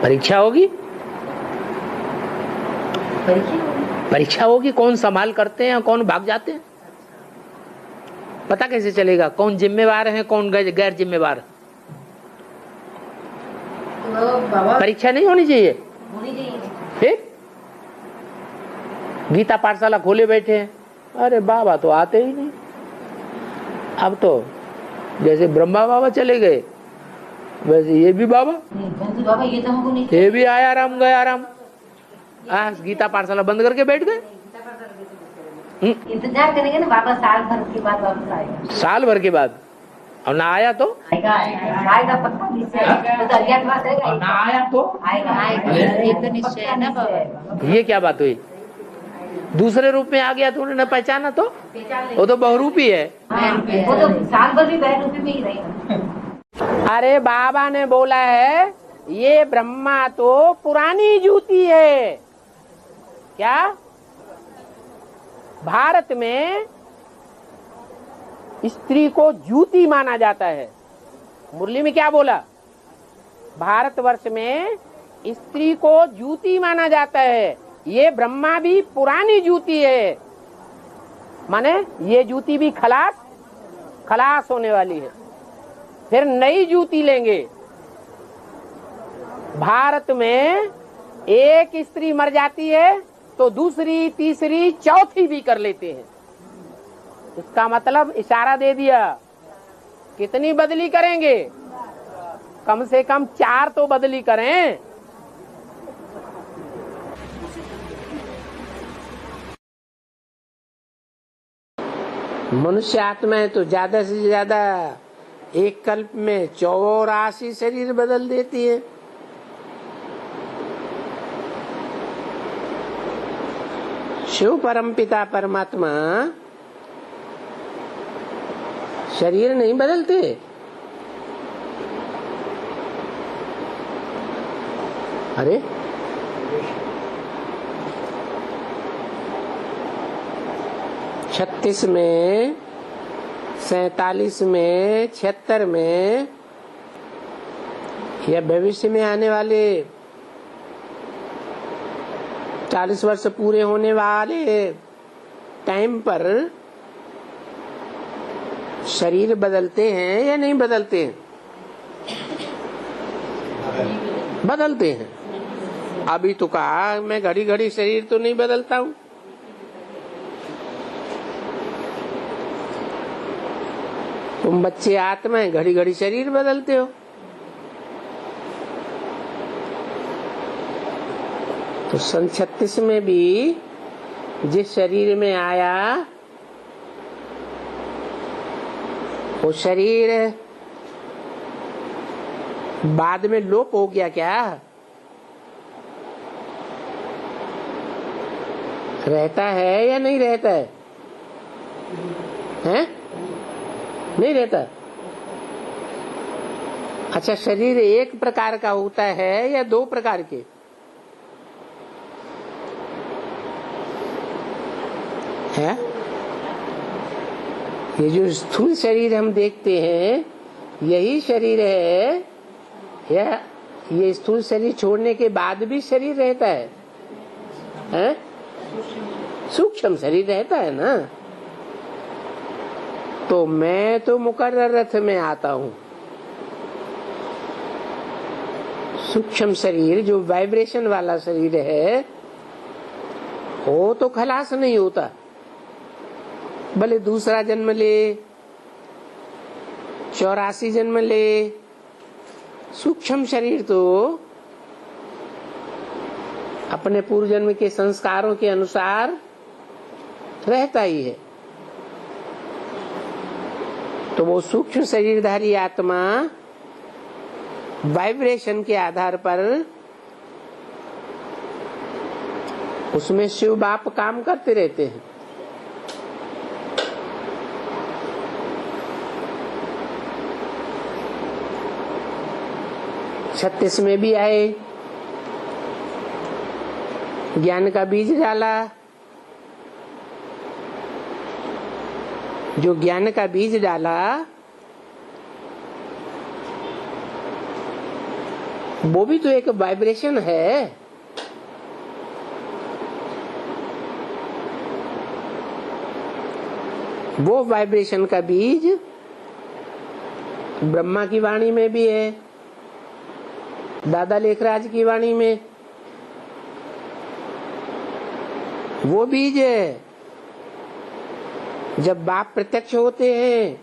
परीक्षा होगी, परीक्षा होगी। कौन संभाल करते हैं, कौन भाग जाते हैं, पता कैसे चलेगा कौन जिम्मेवार है कौन गैर जिम्मेवार। परीक्षा नहीं होनी चाहिए। फिर गीता पाठशाला खोले बैठे हैं, अरे बाबा तो आते ही नहीं। अब तो जैसे ब्रह्मा बाबा चले गए वैसे ये भी बाबा, ये भी आया राम गया राम। गीता पाठशाला बंद करके बैठ गए। इंतजार करेंगे ना बाबा, साल भर के बाद वापस आएगा। साल भर के बाद, और ना आया तो आएगा पक्का निश्चय है। तो अज्ञातवास है, ना आया तो आएगा, ये तो निश्चय है ना बाबा। ये क्या बात हुई? दूसरे रूप में आ गया तो उन्होंने पहचाना, तो वो तो बहुरूपी है। वो तो साल भर भी बहुरूपी में ही रहेगा। अरे बाबा ने बोला है ये ब्रह्मा तो पुरानी जूती है। क्या भारत में स्त्री को जूती माना जाता है? मुरली में क्या बोला? भारतवर्ष में स्त्री को जूती माना जाता है। ये ब्रह्मा भी पुरानी जूती है, माने ये जूती भी खलास होने वाली है, फिर नई जूती लेंगे। भारत में एक स्त्री मर जाती है तो दूसरी तीसरी चौथी भी कर लेते हैं। इसका मतलब इशारा दे दिया, कितनी बदली करेंगे? कम से कम 4 तो बदली करें। मनुष्य आत्मा है तो ज्यादा से ज्यादा एक कल्प में 84 शरीर बदल देती है। शिव परमपिता परमात्मा शरीर नहीं बदलते। अरे 36 में, 47 में, 76 में या भविष्य में आने वाले 40 वर्ष पूरे होने वाले टाइम पर शरीर बदलते हैं या नहीं बदलते हैं? बदलते हैं। अभी तो कहा मैं घड़ी घड़ी शरीर तो नहीं बदलता हूँ। तुम बच्चे आत्मा है, घड़ी घड़ी शरीर बदलते हो। तो सन 36 में भी जिस शरीर में आया वो शरीर बाद में लोप हो गया क्या? रहता है या नहीं रहता है? हैं? नहीं रहता। अच्छा, शरीर एक प्रकार का होता है या 2 प्रकार के? है? ये जो स्थूल शरीर हम देखते हैं यही शरीर है या ये स्थूल शरीर छोड़ने के बाद भी शरीर रहता है? हैं? सूक्ष्म शरीर रहता है ना। तो मैं तो मुकर्रर रथ में आता हूँ। सूक्ष्म शरीर जो वाइब्रेशन वाला शरीर है वो तो खलास नहीं होता, भले दूसरा जन्म ले, 84 जन्म ले, सूक्ष्म शरीर तो अपने पूर्व जन्म के संस्कारों के अनुसार रहता ही है। तो वो सूक्ष्म शरीरधारी आत्मा वाइब्रेशन के आधार पर उसमें शिव बाप काम करते रहते हैं। छत्तीस में भी आए, ज्ञान का बीज डाला। जो ज्ञान का बीज डाला वो भी तो एक वाइब्रेशन है। वो वाइब्रेशन का बीज ब्रह्मा की वाणी में भी है, दादा लेखराज की वाणी में वो बीज है। जब बाप प्रत्यक्ष होते हैं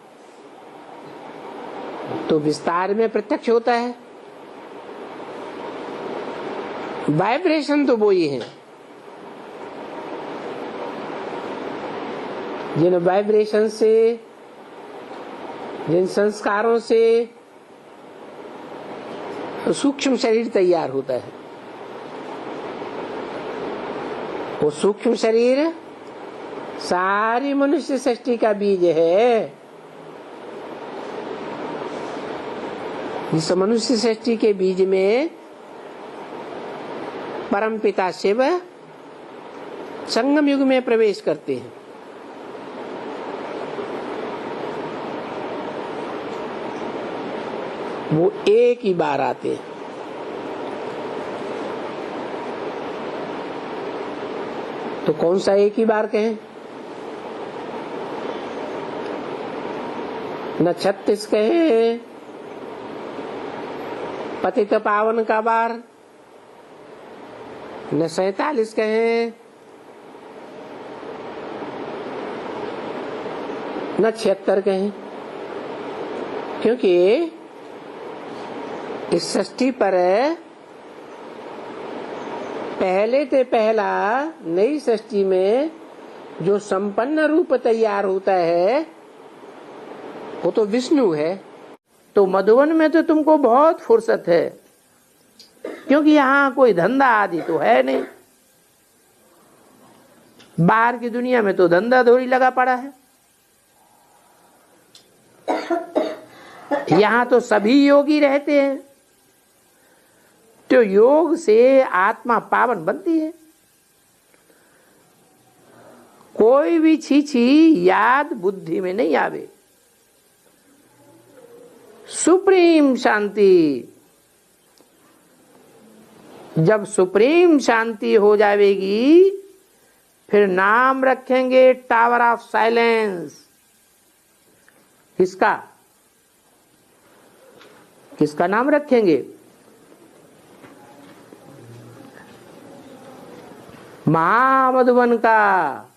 तो विस्तार में प्रत्यक्ष होता है। वाइब्रेशन तो वो ही है। जिन वाइब्रेशन से, जिन संस्कारों से सूक्ष्म शरीर तैयार होता है, वो सूक्ष्म शरीर सारी मनुष्य सृष्टि का बीज है। इस मनुष्य सृष्टि के बीज में परमपिता शिव संगम युग में प्रवेश करते हैं। वो एक ही बार आते हैं। तो कौन सा एक ही बार कहें? न 36 कहें, पतित पावन का बार, न 47 कहें, न 76 कहें, क्योंकि इस सृष्टि पर पहले से पहला नई सृष्टि में जो संपन्न रूप तैयार होता है वो तो विष्णु है। तो मधुवन में तो तुमको बहुत फुर्सत है, क्योंकि यहाँ कोई धंधा आदि तो है नहीं। बाहर की दुनिया में तो धंधा धोरी लगा पड़ा है। यहाँ तो सभी योगी रहते हैं, तो योग से आत्मा पावन बनती है। कोई भी छीछी याद बुद्धि में नहीं आवे। सुप्रीम शांति, जब सुप्रीम शांति हो जाएगी फिर नाम रखेंगे टावर ऑफ साइलेंस। किसका? किसका नाम रखेंगे? महामधुवन का।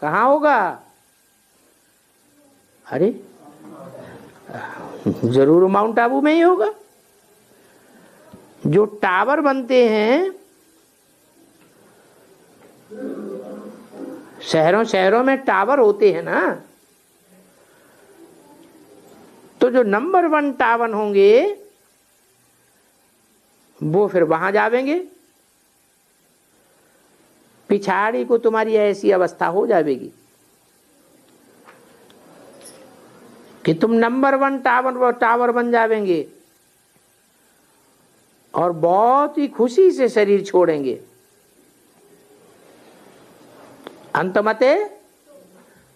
कहाँ होगा? अरे जरूर माउंट आबू में ही होगा। जो टावर बनते हैं शहरों शहरों में, टावर होते हैं ना, तो जो नंबर 1 टावर होंगे वो फिर वहां जावेंगे। पिछाड़ी को तुम्हारी ऐसी अवस्था हो जाएगी कि तुम नंबर 1 टावर बन जावेंगे और बहुत ही खुशी से शरीर छोड़ेंगे। अंतमते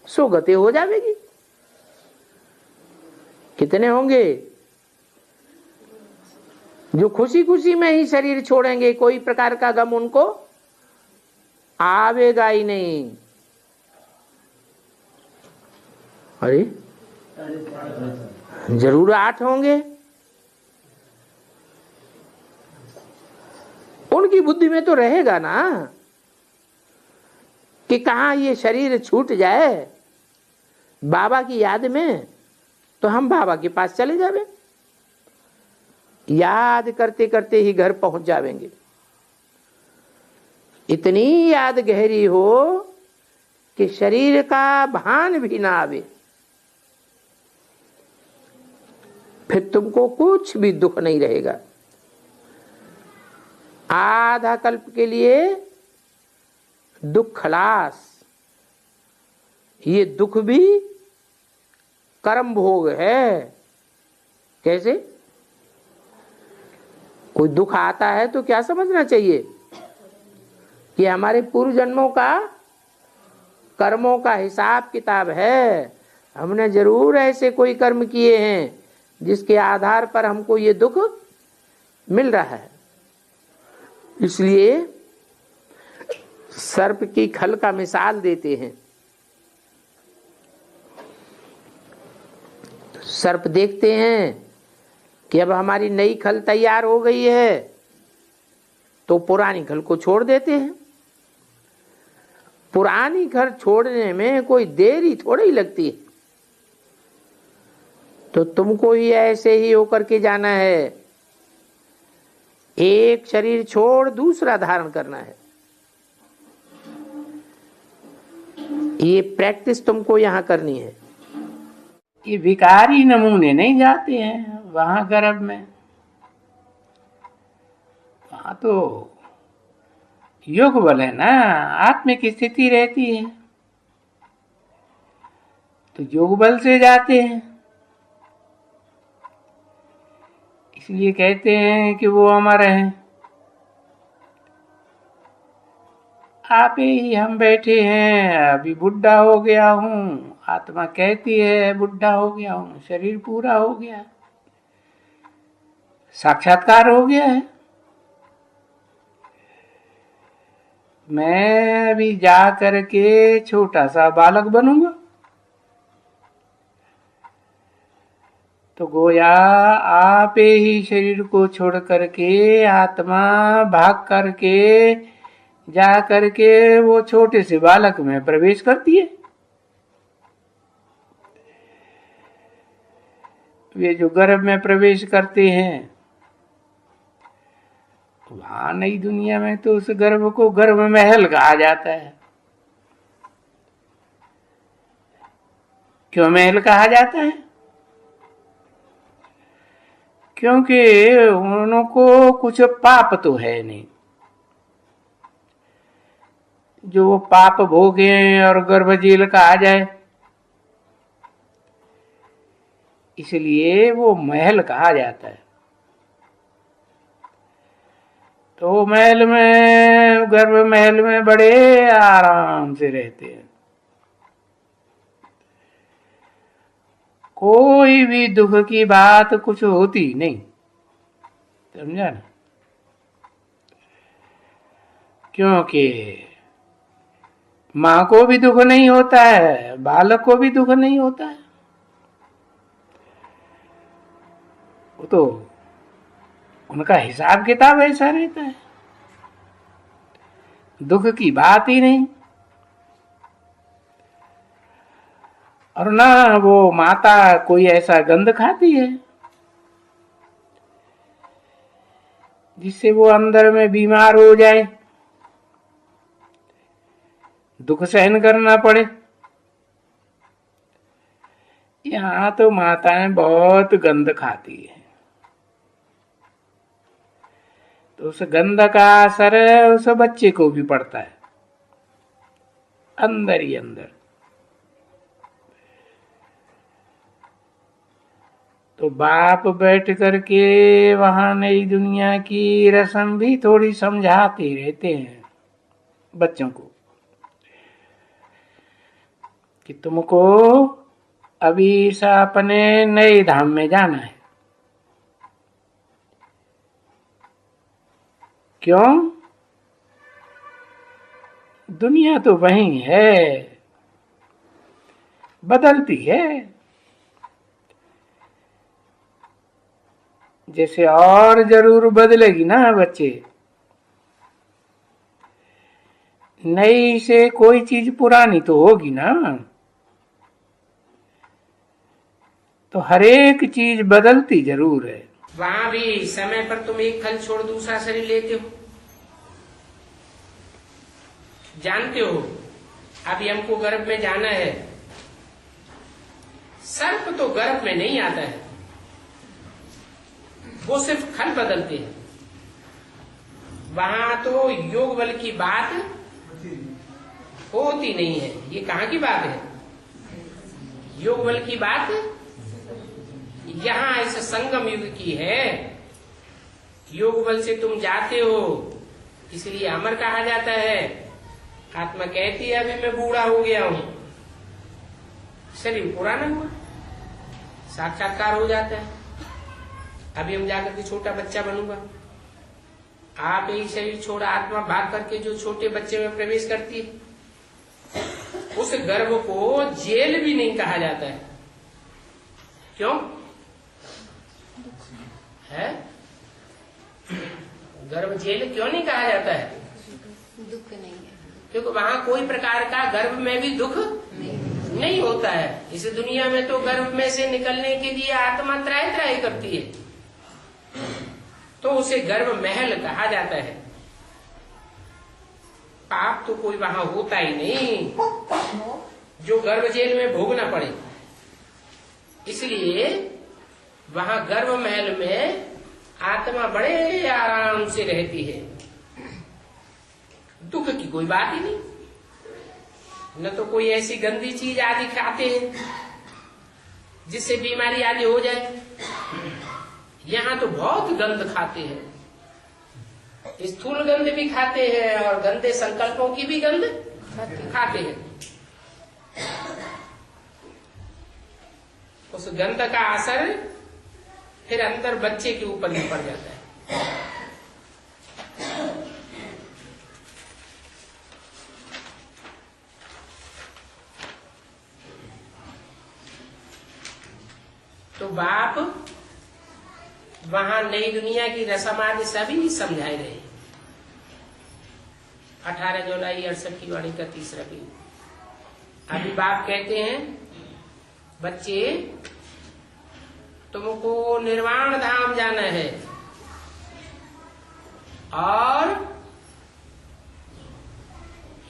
सुगति हो जाएगी। कितने होंगे जो खुशी खुशी में ही शरीर छोड़ेंगे? कोई प्रकार का गम उनको आवेगा ही नहीं। अरे जरूर 8 होंगे। उनकी बुद्धि में तो रहेगा ना कि कहाँ ये शरीर छूट जाए बाबा की याद में, तो हम बाबा के पास चले जावे। याद करते करते ही घर पहुंच जावेंगे। इतनी याद गहरी हो कि शरीर का भान भी ना आवे। फिर तुमको कुछ भी दुख नहीं रहेगा। आधा कल्प के लिए दुख खलास। ये दुख भी कर्म भोग है। कैसे? कोई दुख आता है तो क्या समझना चाहिए कि हमारे पूर्व जन्मों का कर्मों का हिसाब किताब है। हमने जरूर ऐसे कोई कर्म किए हैं जिसके आधार पर हमको ये दुख मिल रहा है। इसलिए सर्प की खल का मिसाल देते हैं। सर्प देखते हैं कि अब हमारी नई खल तैयार हो गई है, तो पुरानी खल को छोड़ देते हैं। पुरानी खल छोड़ने में कोई देरी थोड़ी ही लगती है। तो तुमको ही ऐसे ही होकर के जाना है, एक शरीर छोड़ दूसरा धारण करना है। ये प्रैक्टिस तुमको यहां करनी है। ये विकारी नमूने नहीं जाते हैं वहां गर्भ में, वहां तो योग बल है ना, आत्मिक स्थिति रहती है, तो योग बल से जाते हैं। इसलिए कहते हैं कि वो अमर हैं। आप ही हम बैठे हैं, अभी बुढ़ा हो गया हूं, आत्मा कहती है बुढ़ा हो गया हूं, शरीर पूरा हो गया, साक्षात्कार हो गया है। मैं अभी जा करके छोटा सा बालक बनूंगा, तो गोया आप ही शरीर को छोड़ करके आत्मा भाग करके जा करके वो छोटे से बालक में प्रवेश करती है। वे जो गर्भ में प्रवेश करते हैं, वहां नई दुनिया में तो उस गर्भ को गर्भ महल कहा जाता है। क्यों महल कहा जाता है? क्योंकि उनको कुछ पाप तो है नहीं, जो वो पाप भोगे और गर्भ जेल कहा जाए, इसलिए वो महल कहा जाता है। तो महल में, गर्भ महल में बड़े आराम से रहते हैं, कोई भी दुख की बात कुछ होती नहीं, समझा ना? क्योंकि मां को भी दुख नहीं होता है, बालक को भी दुख नहीं होता है, वो तो उनका हिसाब किताब ऐसा रहता है, दुख की बात ही नहीं। और ना वो माता कोई ऐसा गंध खाती है जिससे वो अंदर में बीमार हो जाए, दुख सहन करना पड़े। यहाँ तो माताएं बहुत गंध खाती है, तो उस गंध का असर उस बच्चे को भी पड़ता है अंदर ही अंदर। तो बाप बैठ करके वहां नई दुनिया की रस्म भी थोड़ी समझाते रहते हैं बच्चों को कि तुमको अभी सा अपने नए धाम में जाना है। क्यों? दुनिया तो वही है, बदलती है, जैसे और जरूर बदलेगी ना बच्चे। नई से कोई चीज पुरानी तो होगी ना, तो हर एक चीज बदलती जरूर है। वहां भी समय पर तुम एक खल छोड़ दूसरा शरीर लेते हो, जानते हो अभी हमको गर्भ में जाना है। सर्प तो गर्भ में नहीं आता है, वो सिर्फ खल बदलते हैं। वहां तो योग बल की बात होती नहीं है। ये कहाँ की बात है? योग बल की बात यहाँ इस संगम युग की है। योग बल से तुम जाते हो, इसलिए अमर कहा जाता है। आत्मा कहती है अभी मैं बूढ़ा हो गया हूं, शरीर पुराना हुआ, साक्षात्कार हो जाता है। अभी हम जाकर के छोटा बच्चा बनूंगा, आप एक शरीर छोड़ आत्मा भाग करके जो छोटे बच्चे में प्रवेश करती है, उस गर्भ को जेल भी नहीं कहा जाता है। क्यों है? गर्भ जेल क्यों नहीं कहा जाता है? दुख नहीं है, क्योंकि वहां कोई प्रकार का गर्भ में भी दुख नहीं होता है। इस दुनिया में तो गर्भ में से निकलने के लिए आत्मा त्राही त्राही करती है, तो उसे गर्भ महल कहा जाता है। पाप तो कोई वहां होता ही नहीं जो गर्भ जेल में भोगना पड़े। इसलिए वहां गर्भ महल में आत्मा बड़े आराम से रहती है, दुख की कोई बात ही नहीं। न तो कोई ऐसी गंदी चीज आदि खाते हैं जिससे बीमारी आदि हो जाए। यहाँ तो बहुत गंध खाते हैं, स्थूल गंध भी खाते हैं और गंदे संकल्पों की भी गंध खाते हैं। उस गंध का असर फिर अंदर बच्चे के ऊपर ही पड़ जाता है। तो बाप वहां नई दुनिया की रस्म आदि सभी समझाए रहे। 18 जुलाई 68 की वाणी का तीसरा दिन। अभी बाप कहते हैं, बच्चे तुमको निर्वाण धाम जाना है और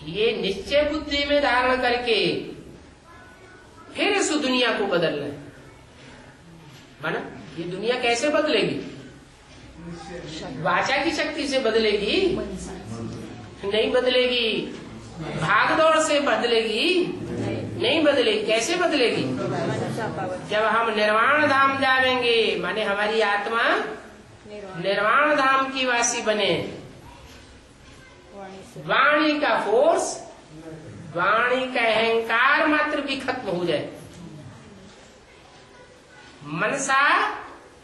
ये निश्चय बुद्धि में धारण करके फिर इस दुनिया को बदलना है। माना ये दुनिया कैसे बदलेगी? वाचा की शक्ति से बदलेगी? नहीं बदलेगी। भाग दौड़ से बदलेगी? नहीं बदलेगी। कैसे बदलेगी? जब हम निर्वाण धाम जाएंगे, माने हमारी आत्मा निर्वाण धाम की वासी बने, वाणी का फोर्स, वाणी का अहंकार मात्र भी खत्म हो जाए, मनसा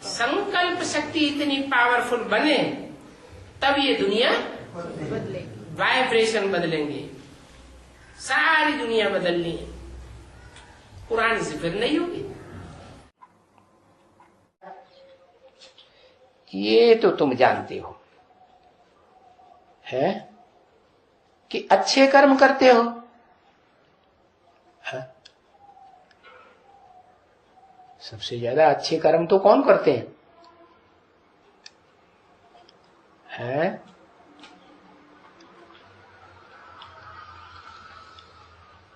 संकल्प शक्ति इतनी पावरफुल बने, तब ये दुनिया वाइब्रेशन बदलेंगे। सारी दुनिया बदलनी है, पुरानी से फिर नहीं होगी। ये तो तुम जानते हो है कि अच्छे कर्म करते हो है? सबसे ज्यादा अच्छे कर्म तो कौन करते हैं?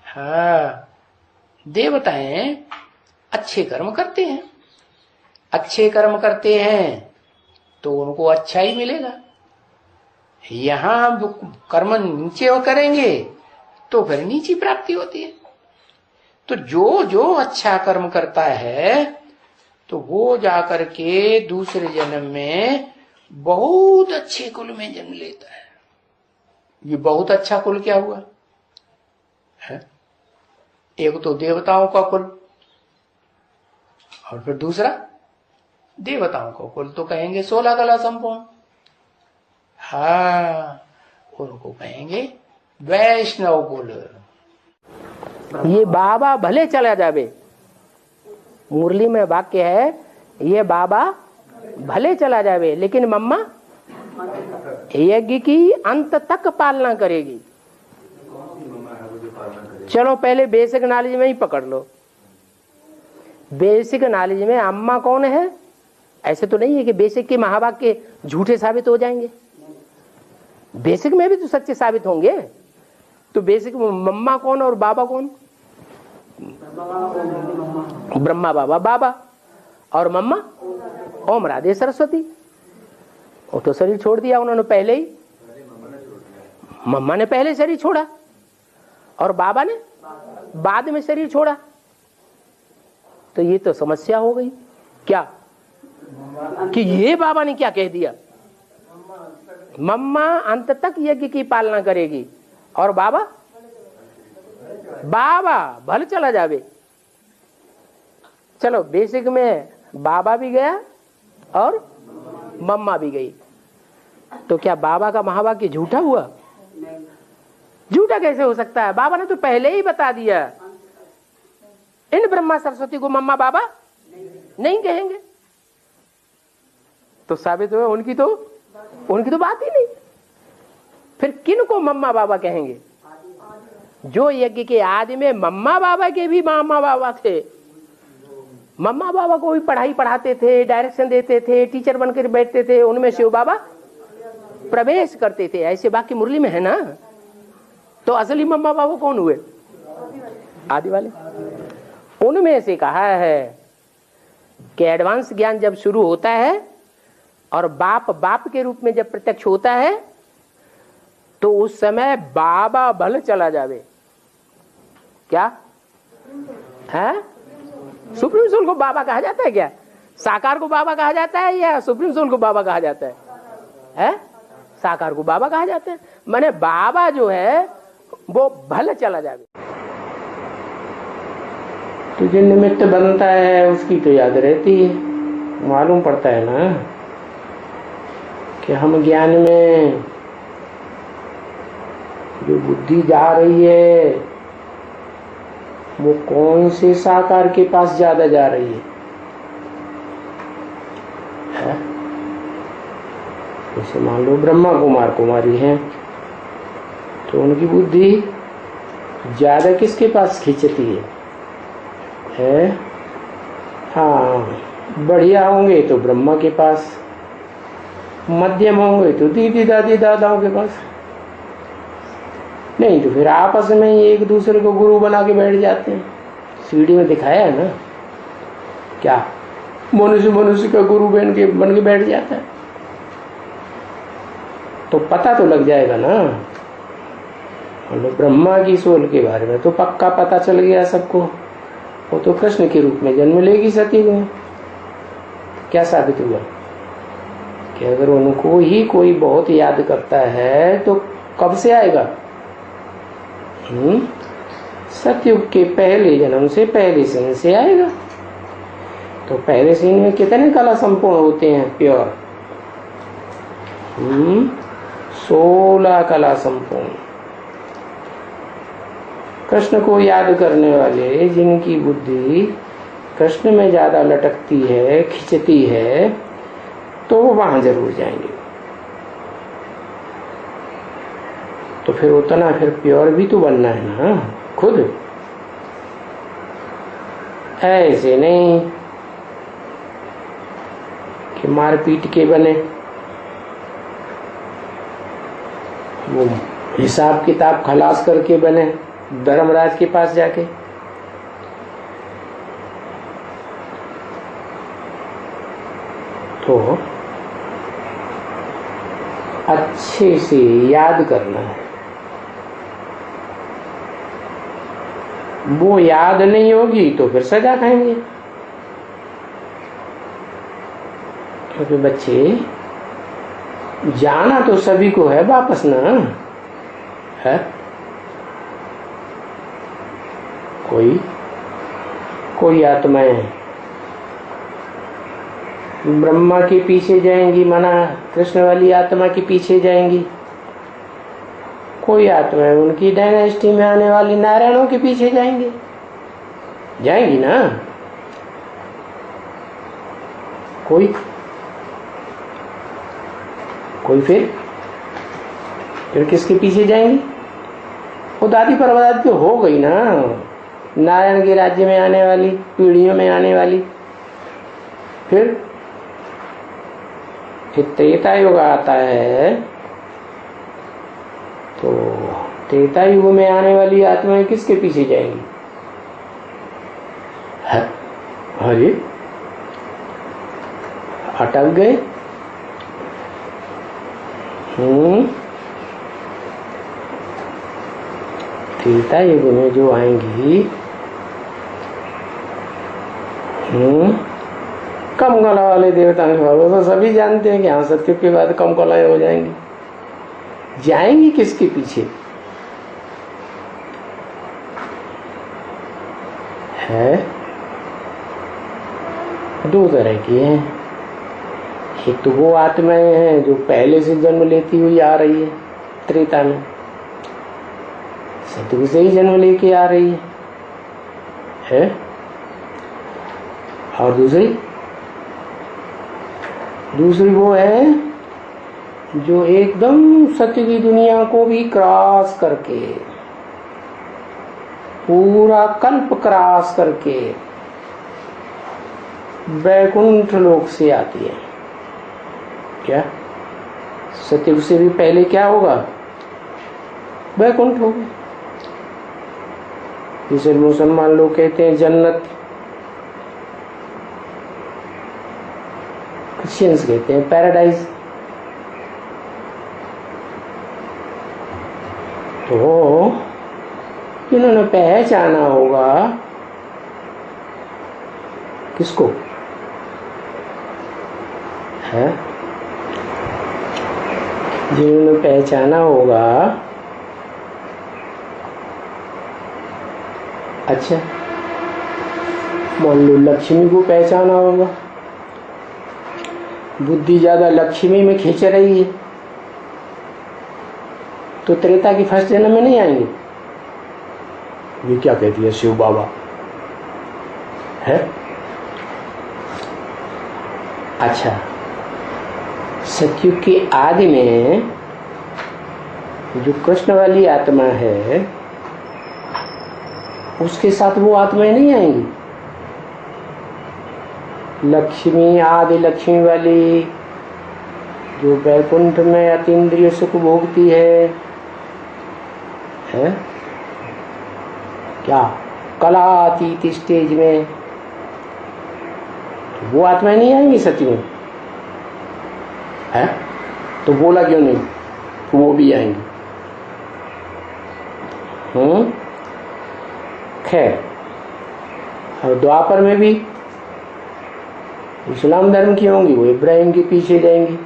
हाँ, देवताएं अच्छे कर्म करते हैं। अच्छे कर्म करते हैं तो उनको अच्छा ही मिलेगा। यहाँ कर्म नीचे वो करेंगे तो फिर नीची प्राप्ति होती है। तो जो जो अच्छा कर्म करता है तो वो जाकर के दूसरे जन्म में बहुत अच्छे कुल में जन्म लेता है। ये बहुत अच्छा कुल क्या हुआ है? एक तो देवताओं का कुल और फिर दूसरा देवताओं का कुल तो कहेंगे 16 कला संपूर्ण। हाँ, उनको कहेंगे वैष्णव कुल। ये बाबा भले चला जावे, मुरली में वाक्य है, ये बाबा भले चला जावे लेकिन मम्मा यज्ञ की अंत तक पालना करेगी। चलो पहले बेसिक नॉलेज में ही पकड़ लो। बेसिक नॉलेज में अम्मा कौन है? ऐसे तो नहीं है कि बेसिक के महावाक्य झूठे साबित हो जाएंगे, बेसिक में भी तो सच्चे साबित होंगे। तो बेसिक मम्मा कौन और बाबा कौन? ब्रह्मा बाबा बाबा, और मम्मा ओम राधे सरस्वती। वो तो शरीर छोड़ दिया उन्होंने पहले ही, मम्मा ने पहले शरीर छोड़ा और बाबा ने बाद में शरीर छोड़ा। तो ये तो समस्या हो गई क्या कि ये बाबा ने क्या कह दिया? मम्मा अंत तक यज्ञ की पालना करेगी और बाबा भले चला जावे। चलो बेसिक में बाबा भी गया और मम्मा भी गई। तो क्या बाबा का महावाक्य झूठा हुआ? झूठा कैसे हो सकता है? बाबा ने तो पहले ही बता दिया, इन ब्रह्मा सरस्वती को मम्मा बाबा नहीं कहेंगे। तो साबित हुआ उनकी तो बात ही नहीं। फिर किन को मम्मा बाबा कहेंगे? जो यज्ञ के आदि में मम्मा बाबा के भी मामा बाबा थे। मम्मा बाबा को भी पढ़ाई पढ़ाते थे, डायरेक्शन देते थे, टीचर बनकर बैठते थे, उनमें शिव बाबा प्रवेश करते थे। ऐसे बाकी मुरली में है ना। तो असली मम्मा बाबा कौन हुए? आदि वाले। उनमें से कहा है कि एडवांस ज्ञान जब शुरू होता है और बाप के रूप में जब प्रत्यक्ष होता है तो उस समय बाबा भल चला जावे। क्या है? सुप्रीम सोल को बाबा कहा जाता है क्या? साकार को बाबा कहा जाता है या सुप्रीम सोल को बाबा कहा जाता है? साकार को बाबा कहा जाता है। माने बाबा जो है वो भल चला जावे। तो जो निमित्त बनता है उसकी तो याद रहती है। मालूम पड़ता है ना कि हम ज्ञान में जो बुद्धि जा रही है वो कौन से साकार के पास ज्यादा जा रही है? जैसे मान लो ब्रह्मा कुमार कुमारी हैं तो उनकी बुद्धि ज्यादा किसके पास खींचती है? हाँ, बढ़िया होंगे तो ब्रह्मा के पास, मध्यम होंगे तो दीदी दादी दादाओं के पास, नहीं तो फिर आपस में ही एक दूसरे को गुरु बना के बैठ जाते हैं। सीढ़ी में दिखाया है ना, क्या मनुष्य का गुरु बन के बैठ जाता है। तो पता तो लग जाएगा ना। मतलब ब्रह्मा की सोल के बारे में तो पक्का पता चल गया सबको। वो तो कृष्ण के रूप में जन्म लेगी सती में। क्या साबित हुआ कि अगर उनको ही कोई बहुत याद करता है तो कब से आएगा? सतयुग के पहले जन्म से, पहले सीन से आएगा। तो पहले सीन में कितने कला संपूर्ण होते हैं? प्योर 16 कला संपूर्ण। कृष्ण को याद करने वाले जिनकी बुद्धि कृष्ण में ज्यादा लटकती है, खिंचती है, तो वो वहां जरूर जाएंगे। तो फिर उतना फिर प्योर भी तो बनना है ना खुद। ऐसे नहीं कि मार पीट के बने, वो हिसाब किताब खलास करके बने धर्मराज के पास जाके। तो अच्छे से याद करना है। वो याद नहीं होगी तो फिर सजा खाएंगे। क्योंकि बच्चे जाना तो सभी को है वापस ना है। कोई आत्माएं ब्रह्मा के पीछे जाएंगी, माना कृष्ण वाली आत्मा के पीछे जाएंगी। कोई आत्माएं उनकी डायनेस्टी में आने वाली नारायणों के पीछे जाएंगी ना। कोई फिर किसके पीछे जाएंगी? वो दादी परदादी तो हो गई ना, नारायण के राज्य में आने वाली, पीढ़ियों में आने वाली। फिर त्रेता युग आता है तो त्रेता युग में आने वाली आत्माएं किसके पीछे जाएंगी? अरे अटक गए। त्रेता युग में जो आएंगी कम कला वाले देवता तो सभी जानते हैं कि हाँ सत्युग के बाद कम कलाएं हो जाएंगी किसके पीछे? है दो तरह की हैं। एक तो वो आत्माएं हैं जो पहले से जन्म लेती हुई आ रही है त्रेता में, सतयुग से ही जन्म लेके आ रही है? और दूसरी वो है जो एकदम सत्य की दुनिया को भी क्रॉस करके, पूरा कल्प क्रॉस करके वैकुंठ लोक से आती है। क्या सत्युग से भी पहले क्या होगा? वैकुंठ होगा। जिसे मुसलमान लोग कहते हैं जन्नत, क्रिश्चियंस कहते हैं पैराडाइज। तो इन्होंने पहचाना होगा किसको है? जिन्होंने पहचाना होगा, अच्छा मान लो लक्ष्मी को पहचाना होगा, बुद्धि ज्यादा लक्ष्मी में खींच रही है, तो त्रेता की फर्स्ट जन्म में नहीं आएंगे। ये क्या कहती है शिव बाबा है? अच्छा, सतयुग की आदि में जो कृष्ण वाली आत्मा है उसके साथ वो आत्माएं नहीं आएंगी। लक्ष्मी, आदि लक्ष्मी वाली जो वैकुंठ में अतीन्द्रिय सुख भोगती है क्या कलातीत स्टेज में, वो आत्माएं नहीं आएंगी सत्य में है? तो बोला क्यों नहीं वो भी आएंगी? खैर, और द्वापर में भी इस्लाम धर्म की होंगी, वो इब्राहिम के पीछे जाएंगी।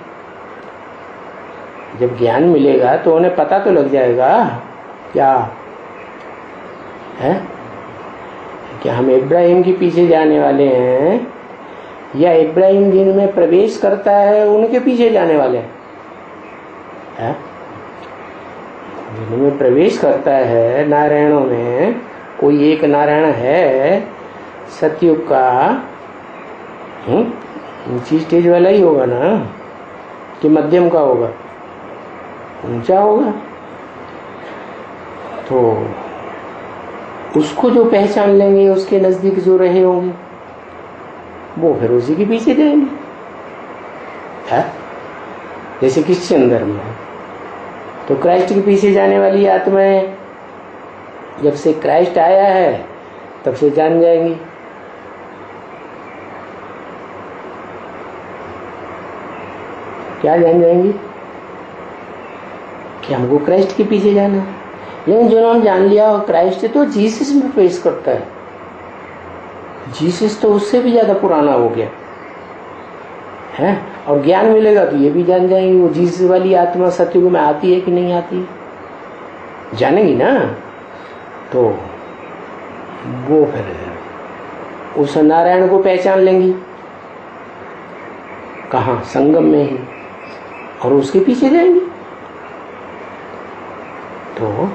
जब ज्ञान मिलेगा तो उन्हें पता तो लग जाएगा क्या है कि हम इब्राहिम के पीछे जाने वाले हैं या इब्राहिम जिनमें प्रवेश करता है उनके पीछे जाने वाले हैं? जिनमें प्रवेश करता है नारायणों में, कोई एक नारायण है सतयुग का, ऊंची स्टेज वाला ही होगा ना कि मध्यम का होगा? ऊंचा होगा। तो उसको जो पहचान लेंगे, उसके नजदीक जो रहे होंगे, वो फिर उसी के पीछे जाएंगे है? जैसे क्रिश्चियन धर्म है तो क्राइस्ट के पीछे जाने वाली आत्माएं जब से क्राइस्ट आया है तब से जान जाएंगी। क्या जान जाएंगी? कि हमको क्राइस्ट के पीछे जाना है। लेकिन जिन्होंने जान लिया क्राइस्ट तो जीसस में प्रवेश करता है, जीसस तो उससे भी ज्यादा पुराना हो गया है, और ज्ञान मिलेगा तो ये भी जान जाएंगे वो जीसस वाली आत्मा सतयुग में आती है कि नहीं आती है, जानेंगी ना। तो वो फिर उस नारायण को पहचान लेंगी, कहाँ? संगम में ही, और उसके पीछे जाएंगी। तो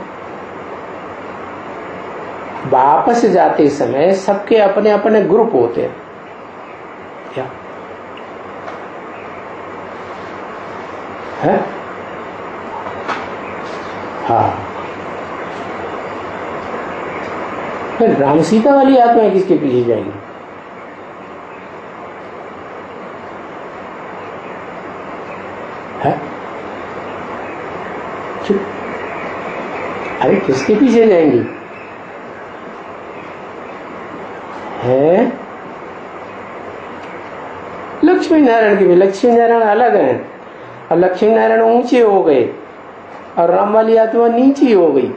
वापस जाते समय सबके अपने अपने ग्रुप होते हैं क्या है? हाँ, फिर राम सीता वाली आत्माएं किसके पीछे जाएंगी? है? चुप, अरे किसके पीछे जाएंगी? है लक्ष्मी नारायण की भी। लक्ष्मी नारायण अलग है, और लक्ष्मी नारायण ऊंचे हो गए और राम वाली आत्मा नीची हो गई।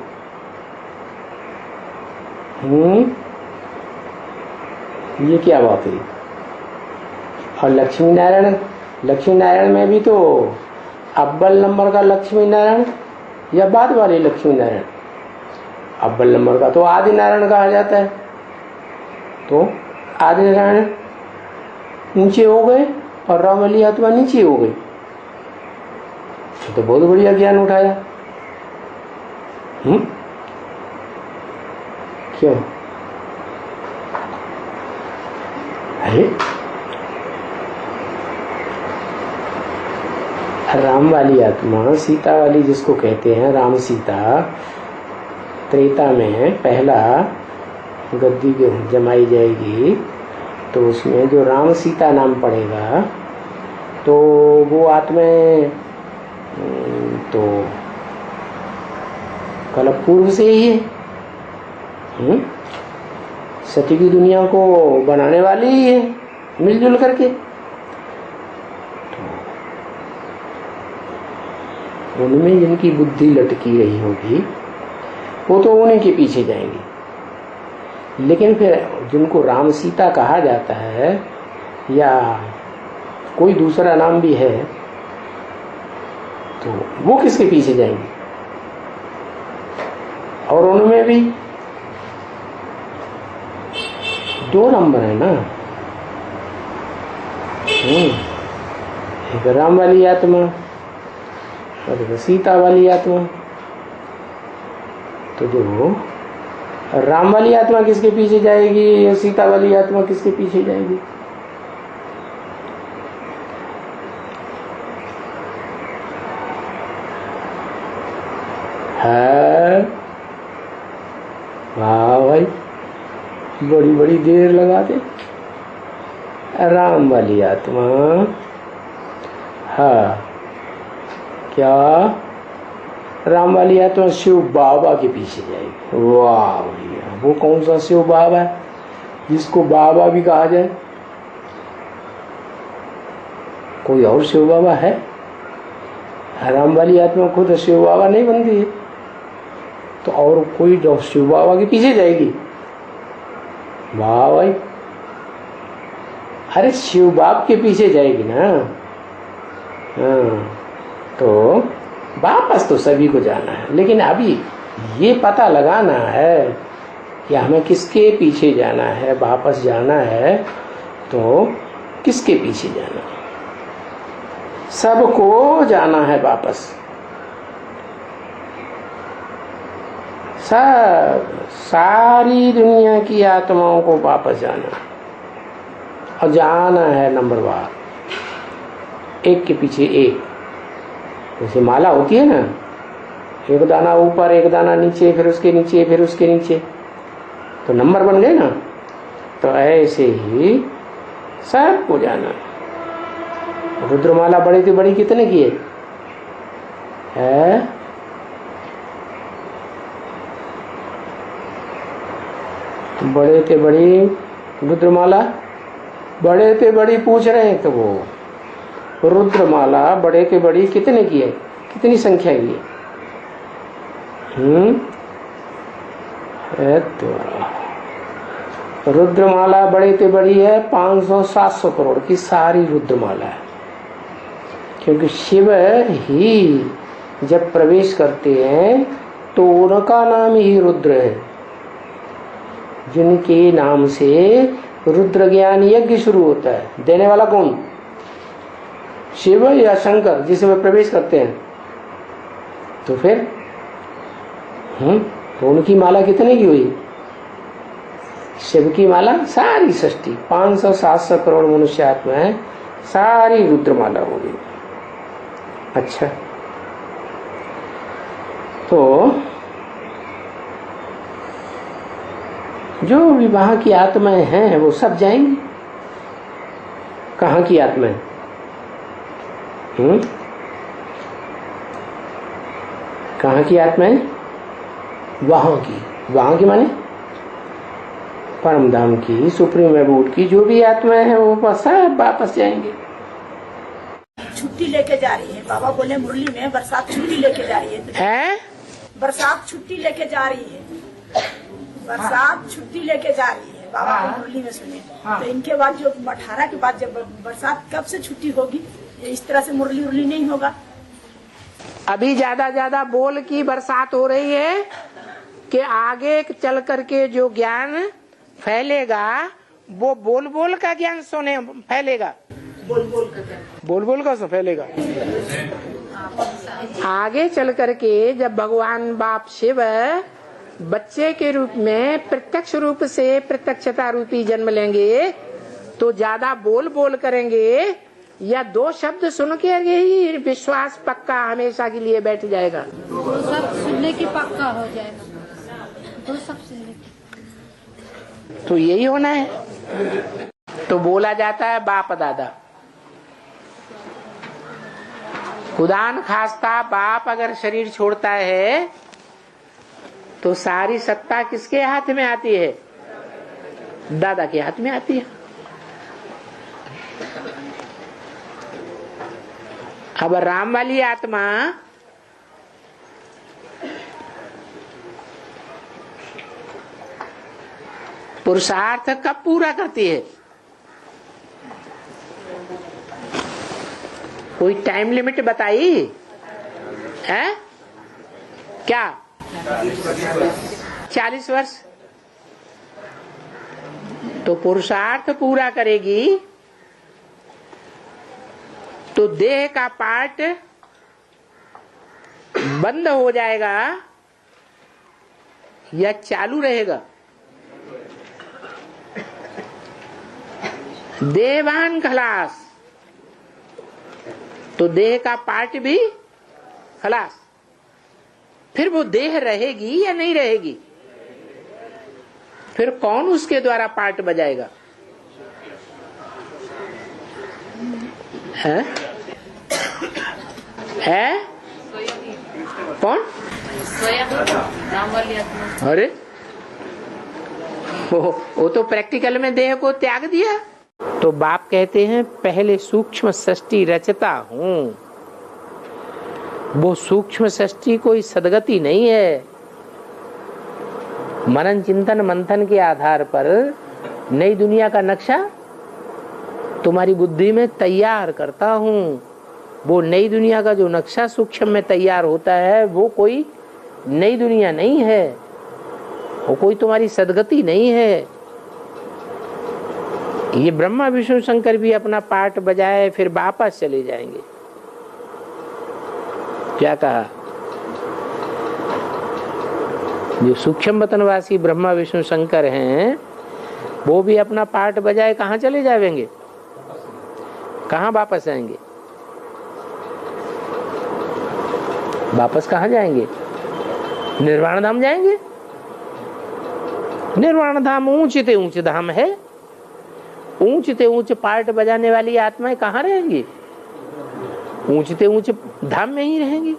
ये क्या बात है? और लक्ष्मी नारायण में भी तो अव्वल नंबर का लक्ष्मी नारायण या बाद वाले लक्ष्मी नारायण? अव्वल नंबर का तो आदि नारायण कहा जाता है। तो आदि नारायण ऊंचे हो गए और राम वाली आत्मा नीचे हो गई, तो बहुत बढ़िया ज्ञान उठाया। क्यों? अरे राम वाली आत्मा, सीता वाली जिसको कहते हैं, राम सीता, त्रेता में पहला गद्दी जमाई जाएगी तो उसमें जो राम सीता नाम पड़ेगा तो वो आत्माएं तो कल पूर्व से ही है, सती की दुनिया को बनाने वाली ही है मिलजुल करके। तो उनमें जिनकी बुद्धि लटकी रही होगी वो तो उन्हीं के पीछे जाएंगे। लेकिन फिर जिनको राम सीता कहा जाता है या कोई दूसरा नाम भी है तो वो किसके पीछे जाएंगे? और उनमें भी 2 नंबर है ना, एक राम वाली आत्मा और एक सीता वाली आत्मा। तो जो राम वाली आत्मा किसके पीछे जाएगी या सीता वाली आत्मा किसके पीछे जाएगी? है वाह भाई, बड़ी बड़ी देर लगाते। राम वाली आत्मा, हाँ क्या राम वाली आत्मा शिव बाबा के पीछे जाएगी। वाह भैया, वो कौन सा शिव बाबा है जिसको बाबा भी कहा जाए? कोई और शिव बाबा है? राम वाली आत्मा खुद शिव बाबा नहीं बनती है तो और कोई जो शिव बाबा के पीछे जाएगी? वाह भाई, अरे शिव बाप के पीछे जाएगी ना। हाँ, तो वापस तो सभी को जाना है, लेकिन अभी ये पता लगाना है कि हमें किसके पीछे जाना है। वापस जाना है तो किसके पीछे जाना है? सबको जाना है वापस, सब सारी दुनिया की आत्माओं को वापस जाना और जाना है नंबरवार, एक के पीछे एक। जैसे माला होती है ना, एक दाना ऊपर एक दाना नीचे, फिर उसके नीचे, फिर उसके नीचे, तो नंबर बन गए ना। तो ऐसे ही सबको जाना। रुद्रमाला बड़ी थी, बड़ी कितने की है? बड़े थे बड़ी रुद्रमाला, बड़े थे बड़ी पूछ रहे हैं तो वो रुद्रमाला बड़े के बड़ी कितने की है, कितनी संख्या की है? तो रुद्रमाला बड़े के बड़ी है 500-700 करोड़ की सारी रुद्रमाला है। क्योंकि शिव ही जब प्रवेश करते हैं तो उनका नाम ही रुद्र है, जिनके नाम से रुद्र ज्ञान यज्ञ शुरू होता है। देने वाला कौन? शिव या शंकर, जिसमें प्रवेश करते हैं। तो फिर तो उनकी माला कितने की हुई? शिव की माला सारी सृष्टि 500-700 करोड़ मनुष्य आत्मा है, सारी रुद्रमाला हो गई। अच्छा, तो जो विवाह की आत्माएं हैं वो सब जाएंगी। कहाँ की आत्माएं? कहाँ की आत्माएं? वहां की माने परम धाम की, सुप्रीम एबोर्ड की जो भी आत्माएं हैं वो सब वापस जाएंगे। छुट्टी लेके जा रही है, बाबा बोले मुरली में बरसात छुट्टी लेके जा रही है। बरसात छुट्टी लेके जा रही है, बरसात छुट्टी लेके जा रही है, बाबा को मुरली में सुने। तो इनके बाद जो 18 के बाद जब बरसात कब से छुट्टी होगी, इस तरह से मुरली उरली नहीं होगा। अभी ज्यादा बोल की बरसात हो रही है कि आगे चल करके जो ज्ञान फैलेगा वो बोल का ज्ञान सुने फैलेगा। बोल बोल का फैलेगा। आगे चल करके जब भगवान बाप शिव बच्चे के रूप में प्रत्यक्ष रूप से प्रत्यक्षता रूपी जन्म लेंगे तो ज्यादा बोल बोल करेंगे या दो शब्द सुन के ही विश्वास पक्का हमेशा के लिए बैठ जाएगा। दो शब्द सुनने की पक्का हो जाएगा। दो शब्द सुनने की तो यही होना है। तो बोला जाता है बाप दादा, खुदान खास्ता बाप अगर शरीर छोड़ता है तो सारी सत्ता किसके हाथ में आती है? दादा के हाथ में आती है। अब राम वाली आत्मा पुरुषार्थ कब पूरा करती है? कोई टाइम लिमिट बताई है क्या? 40 वर्ष। तो पुरुषार्थ पूरा करेगी तो देह का पार्ट बंद हो जाएगा या चालू रहेगा? देहवान खलास तो देह का पार्ट भी खलास। फिर वो देह रहेगी या नहीं रहेगी? फिर कौन उसके द्वारा पार्ट बजाएगा? है कौन? अरे वो तो प्रैक्टिकल में देह को त्याग दिया। तो बाप कहते हैं पहले सूक्ष्म सृष्टि रचता हूं। वो सूक्ष्म सृष्टि कोई सदगति नहीं है। मनन चिंतन मंथन के आधार पर नई दुनिया का नक्शा तुम्हारी बुद्धि में तैयार करता हूं। वो नई दुनिया का जो नक्शा सूक्ष्म में तैयार होता है वो कोई नई दुनिया नहीं है, वो कोई तुम्हारी सदगति नहीं है। ये ब्रह्मा विष्णु शंकर भी अपना पार्ट बजाए फिर वापस चले जाएंगे। क्या कहा? जो सूक्ष्म वतनवासी ब्रह्मा विष्णु शंकर हैं वो भी अपना पार्ट बजाए कहाँ चले जाएंगे? कहाँ वापस आएंगे? वापस कहाँ जाएंगे? निर्वाण धाम जाएंगे। निर्वाण धाम ऊंचे ऊंच धाम है। ऊंचते ऊंच पार्ट बजाने वाली आत्माएं कहाँ रहेंगी? ऊंचते ऊंच धाम में ही रहेंगी।